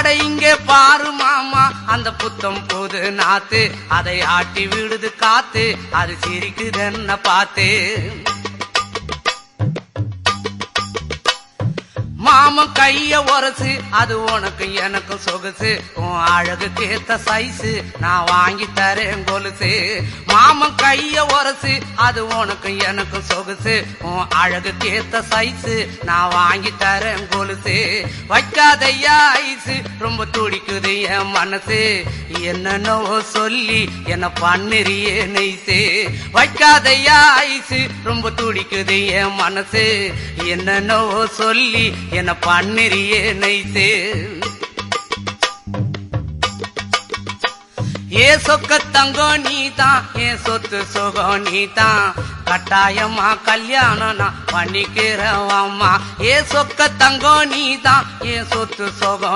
அட இங்கே பாரு மாமா அந்த புத்தம் போது நாத்து அதை ஆட்டி விடுது காத்து அது சிரிக்குதுன்ன பார்த்து மாமன் கைய உரசு அது உனக்கு எனக்கு சொகுசு உன் அழகுக்கு ஏத்த சைஸு நான் வாங்கி தரேன் கொலுசு மாமன் கைய உரசு அது உனக்கு எனக்கு சொகுசு உன் அழகுக்கு ஏத்த சைஸு நான் வாங்கி தரேன் கொலுசு வைக்காதையா ஐசு ரொம்ப துடிக்குது என் மனசு என்னன்னோ சொல்லி என்ன பண்ணிரியே நெய்சு வைக்காதையா ஐசு ரொம்ப துடிக்குது என் மனசு என்னன்னோ சொல்லி என்ன பண்ணிரியே நைசே ஏ சொக்க தங்கம் நீதான் என் சொத்து சுகம் நீதான் கட்டாயமா கல்யாணம் நான் பண்ணிக்கிறவாமா ஏ சொக்க தங்கம் நீதான் என் சொத்து சுகம்